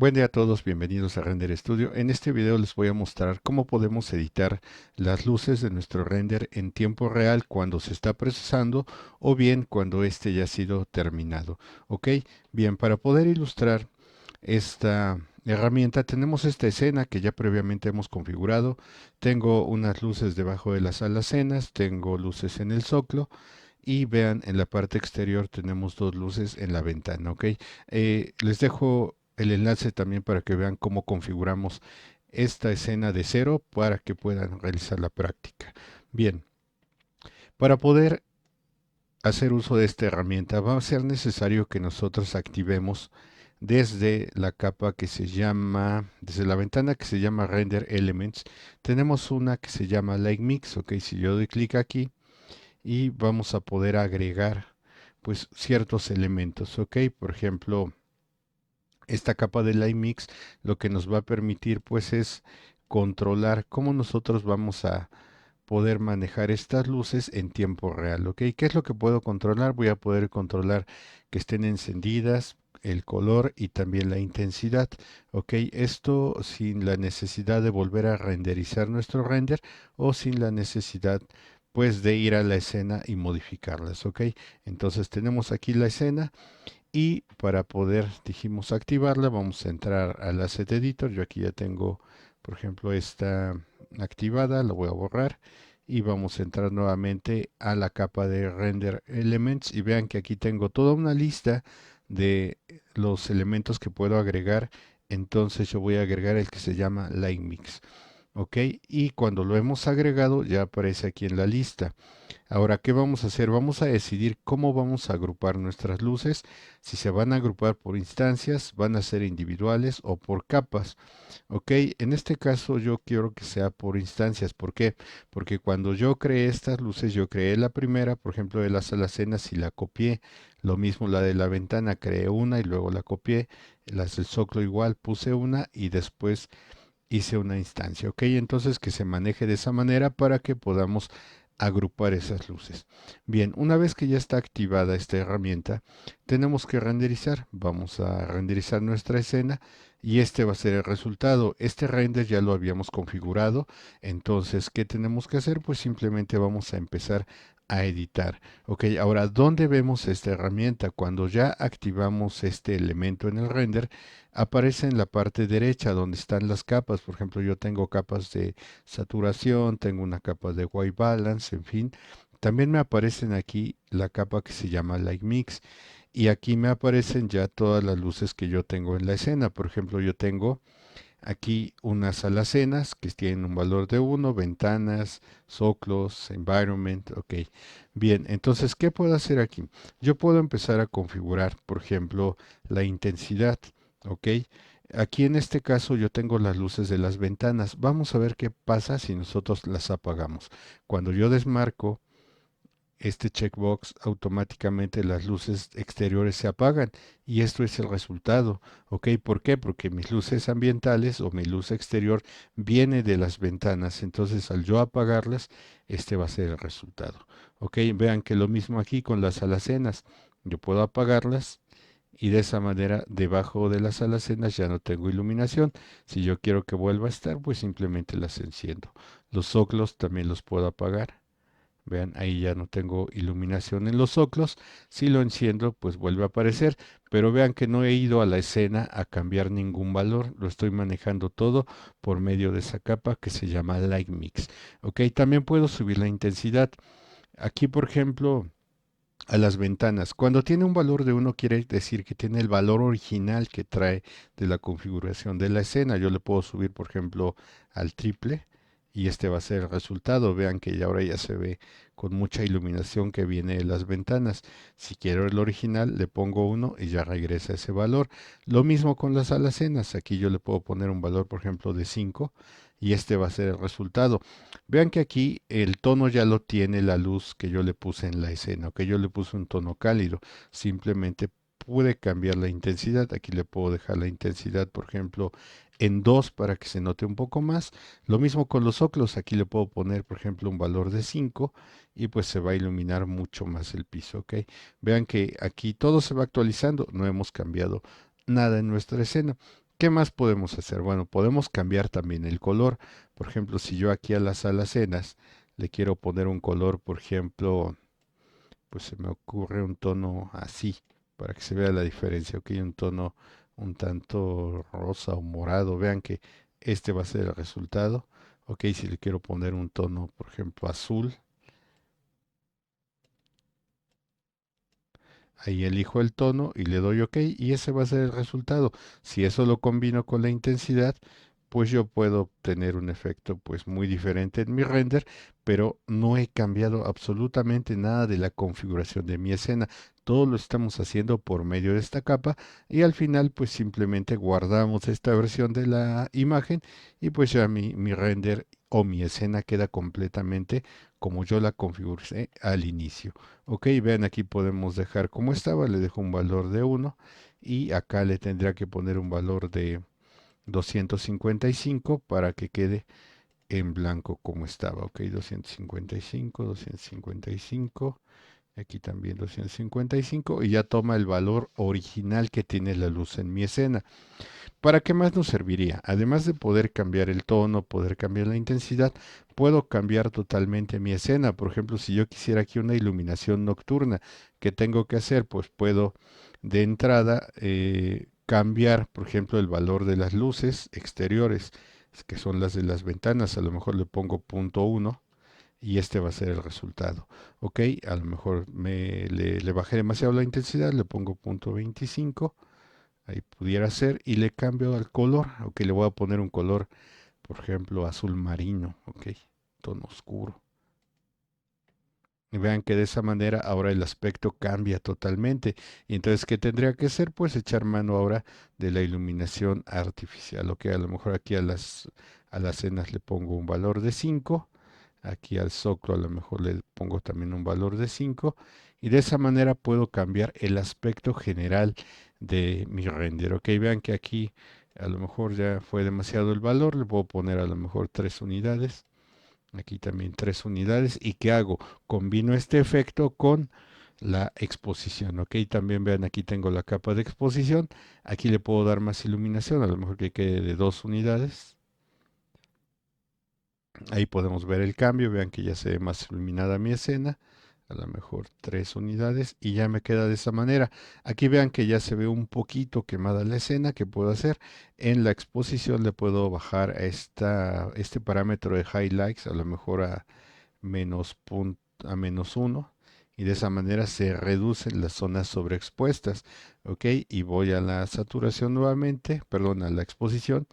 Buen día a todos, bienvenidos a Render Studio. En este video les voy a mostrar cómo podemos editar las luces de nuestro render en tiempo real cuando se está procesando o bien cuando este ya ha sido terminado. Ok, bien, para poder ilustrar esta herramienta tenemos esta escena que ya previamente hemos configurado. Tengo unas luces debajo de las alacenas, tengo luces en el zoclo y vean, en la parte exterior tenemos dos luces en la ventana, ¿ok? Les dejo el enlace también para que vean cómo configuramos esta escena de cero para que puedan realizar la práctica. Bien, para poder hacer uso de esta herramienta va a ser necesario que nosotros activemos desde la capa que se llama, desde la ventana que se llama Render Elements, tenemos una que se llama Light Mix, ok, si yo doy clic aquí, y vamos a poder agregar pues ciertos elementos, ok, por ejemplo esta capa de Light Mix lo que nos va a permitir pues es controlar cómo nosotros vamos a poder manejar estas luces en tiempo real, ok. ¿Qué es lo que puedo controlar? Voy a poder controlar que estén encendidas, el color y también la intensidad, ok. Esto sin la necesidad de volver a renderizar nuestro render o sin la necesidad pues de ir a la escena y modificarlas, ok. Entonces tenemos aquí la escena y para poder, dijimos, activarla, vamos a entrar al Asset Editor. Yo aquí ya tengo, por ejemplo, esta activada, la voy a borrar y vamos a entrar nuevamente a la capa de Render Elements y vean que aquí tengo toda una lista de los elementos que puedo agregar. Entonces yo voy a agregar el que se llama Light Mix, ¿ok? Y cuando lo hemos agregado ya aparece aquí en la lista. Ahora, ¿qué vamos a hacer? Vamos a decidir cómo vamos a agrupar nuestras luces, si se van a agrupar por instancias, van a ser individuales o por capas. Ok, en este caso yo quiero que sea por instancias. ¿Por qué? Porque cuando yo creé estas luces, yo creé la primera, por ejemplo, de las alacenas y la copié. Lo mismo la de la ventana, creé una y luego la copié. Las del zoclo igual, puse una y después hice una instancia, ¿ok? Entonces que se maneje de esa manera para que podamos agrupar esas luces. Bien, una vez que ya está activada esta herramienta, tenemos que renderizar. Vamos a renderizar nuestra escena y este va a ser el resultado. Este render ya lo habíamos configurado, entonces, ¿qué tenemos que hacer? Pues simplemente vamos a empezar a editar. Ok, ahora, ¿dónde vemos esta herramienta? Cuando ya activamos este elemento en el render, aparece en la parte derecha donde están las capas. Por ejemplo, yo tengo capas de saturación, tengo una capa de white balance, en fin. También me aparecen aquí la capa que se llama Light Mix y aquí me aparecen ya todas las luces que yo tengo en la escena. Por ejemplo, yo tengo aquí unas alacenas que tienen un valor de 1, ventanas, zoclos, environment, ok. Bien, entonces, ¿qué puedo hacer aquí? Yo puedo empezar a configurar, por ejemplo, la intensidad, ok. Aquí en este caso yo tengo las luces de las ventanas. Vamos a ver qué pasa si nosotros las apagamos. Cuando yo desmarco este checkbox, automáticamente las luces exteriores se apagan y esto es el resultado. ¿Ok? ¿Por qué? Porque mis luces ambientales o mi luz exterior viene de las ventanas. Entonces al yo apagarlas, este va a ser el resultado. ¿Ok? Vean que lo mismo aquí con las alacenas. Yo puedo apagarlas y de esa manera debajo de las alacenas ya no tengo iluminación. Si yo quiero que vuelva a estar, pues simplemente las enciendo. Los zoclos también los puedo apagar. Vean, ahí ya no tengo iluminación en los zoclos. Si lo enciendo, pues vuelve a aparecer. Pero vean que no he ido a la escena a cambiar ningún valor. Lo estoy manejando todo por medio de esa capa que se llama Light Mix. Ok, también puedo subir la intensidad. Aquí, por ejemplo, a las ventanas. Cuando tiene un valor de uno quiere decir que tiene el valor original que trae de la configuración de la escena. Yo le puedo subir, por ejemplo, al triple y este va a ser el resultado. Vean que ya ahora ya se ve con mucha iluminación que viene de las ventanas. Si quiero el original, le pongo uno y ya regresa ese valor. Lo mismo con las alacenas. Aquí yo le puedo poner un valor, por ejemplo, de 5 y este va a ser el resultado. Vean que aquí el tono ya lo tiene la luz que yo le puse en la escena, que yo le puse un tono cálido. Simplemente pude cambiar la intensidad. Aquí le puedo dejar la intensidad, por ejemplo, en 2 para que se note un poco más. Lo mismo con los oclos. Aquí le puedo poner, por ejemplo, un valor de 5 y pues se va a iluminar mucho más el piso, ¿ok? Vean que aquí todo se va actualizando. No hemos cambiado nada en nuestra escena. ¿Qué más podemos hacer? Bueno, podemos cambiar también el color. Por ejemplo, si yo aquí a las alacenas le quiero poner un color, por ejemplo, pues se me ocurre un tono así, para que se vea la diferencia. Ok, un tono un tanto rosa o morado. Vean que este va a ser el resultado. Ok, si le quiero poner un tono, por ejemplo, azul, ahí elijo el tono y le doy OK y ese va a ser el resultado. Si eso lo combino con la intensidad, pues yo puedo obtener un efecto pues muy diferente en mi render, pero no he cambiado absolutamente nada de la configuración de mi escena. Todo lo estamos haciendo por medio de esta capa y al final pues simplemente guardamos esta versión de la imagen y pues ya mi render o mi escena queda completamente como yo la configuré al inicio. Ok, vean aquí podemos dejar como estaba, le dejo un valor de 1 y acá le tendría que poner un valor de 255 para que quede en blanco como estaba. Ok, 255, 255, aquí también 255 y ya toma el valor original que tiene la luz en mi escena. ¿Para qué más nos serviría? Además de poder cambiar el tono, poder cambiar la intensidad, puedo cambiar totalmente mi escena. Por ejemplo, si yo quisiera aquí una iluminación nocturna, ¿qué tengo que hacer? Pues puedo de entrada cambiar, por ejemplo, el valor de las luces exteriores, que son las de las ventanas. A lo mejor le pongo punto 1 y este va a ser el resultado. Ok, a lo mejor le bajé demasiado la intensidad, le pongo punto 25. Ahí pudiera ser. Y le cambio al color. Ok, le voy a poner un color, por ejemplo, azul marino. Ok, tono oscuro. Y vean que de esa manera ahora el aspecto cambia totalmente. Y entonces, ¿qué tendría que hacer? Pues echar mano ahora de la iluminación artificial. Ok, a lo mejor aquí a las cenas le pongo un valor de 5. Aquí al zoclo a lo mejor le pongo también un valor de 5 y de esa manera puedo cambiar el aspecto general de mi render. Ok, vean que aquí a lo mejor ya fue demasiado el valor, le puedo poner a lo mejor 3 unidades, aquí también 3 unidades y ¿qué hago? Combino este efecto con la exposición. Ok, también vean aquí tengo la capa de exposición, aquí le puedo dar más iluminación, a lo mejor que quede de 2 unidades. Ahí podemos ver el cambio, vean que ya se ve más iluminada mi escena, a lo mejor 3 unidades y ya me queda de esa manera. Aquí vean que ya se ve un poquito quemada la escena, que puedo hacer? En la exposición le puedo bajar este parámetro de highlights, a lo mejor a a menos 1 y de esa manera se reducen las zonas sobreexpuestas, ¿ok? Y voy a la saturación nuevamente, perdón, a la exposición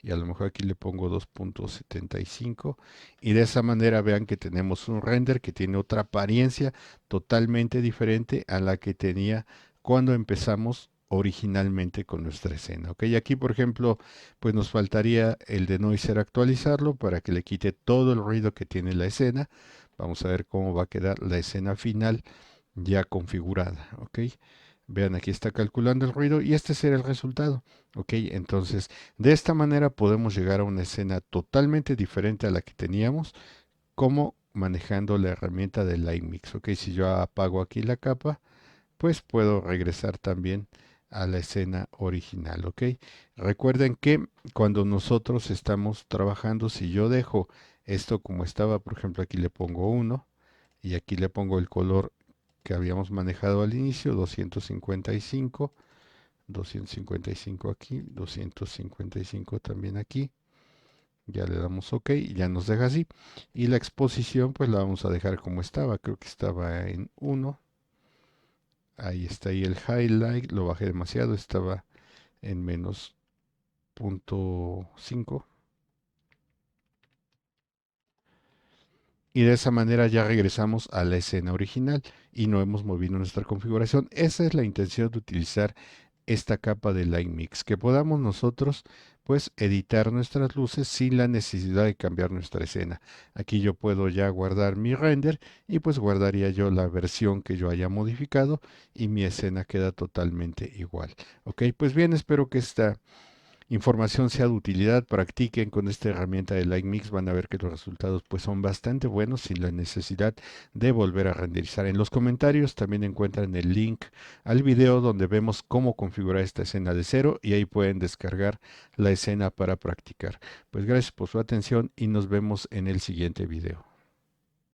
y a lo mejor aquí le pongo 2.75 y de esa manera vean que tenemos un render que tiene otra apariencia totalmente diferente a la que tenía cuando empezamos originalmente con nuestra escena. Ok, aquí por ejemplo, pues nos faltaría el de noiser actualizarlo para que le quite todo el ruido que tiene la escena. Vamos a ver cómo va a quedar la escena final ya configurada. Ok, vean aquí está calculando el ruido y este será el resultado. Ok, entonces de esta manera podemos llegar a una escena totalmente diferente a la que teníamos, como manejando la herramienta de Light Mix. Ok, si yo apago aquí la capa, pues puedo regresar también a la escena original. Ok, recuerden que cuando nosotros estamos trabajando, si yo dejo esto como estaba, por ejemplo, aquí le pongo 1 y aquí le pongo el color que habíamos manejado al inicio, 255. 255 aquí, 255 también aquí. Ya le damos OK y ya nos deja así. Y la exposición pues la vamos a dejar como estaba. Creo que estaba en 1. Ahí está ahí el highlight. Lo bajé demasiado. Estaba en menos 0.5. Y de esa manera ya regresamos a la escena original y no hemos movido nuestra configuración. Esa es la intención de utilizar esta capa de Light Mix, que podamos nosotros pues editar nuestras luces sin la necesidad de cambiar nuestra escena. Aquí yo puedo ya guardar mi render y pues guardaría yo la versión que yo haya modificado y mi escena queda totalmente igual. Ok, pues bien, espero que esta información sea de utilidad, practiquen con esta herramienta de Lightmix, van a ver que los resultados pues son bastante buenos sin la necesidad de volver a renderizar. En los comentarios también encuentran el link al video donde vemos cómo configurar esta escena de cero y ahí pueden descargar la escena para practicar. Pues gracias por su atención y nos vemos en el siguiente video.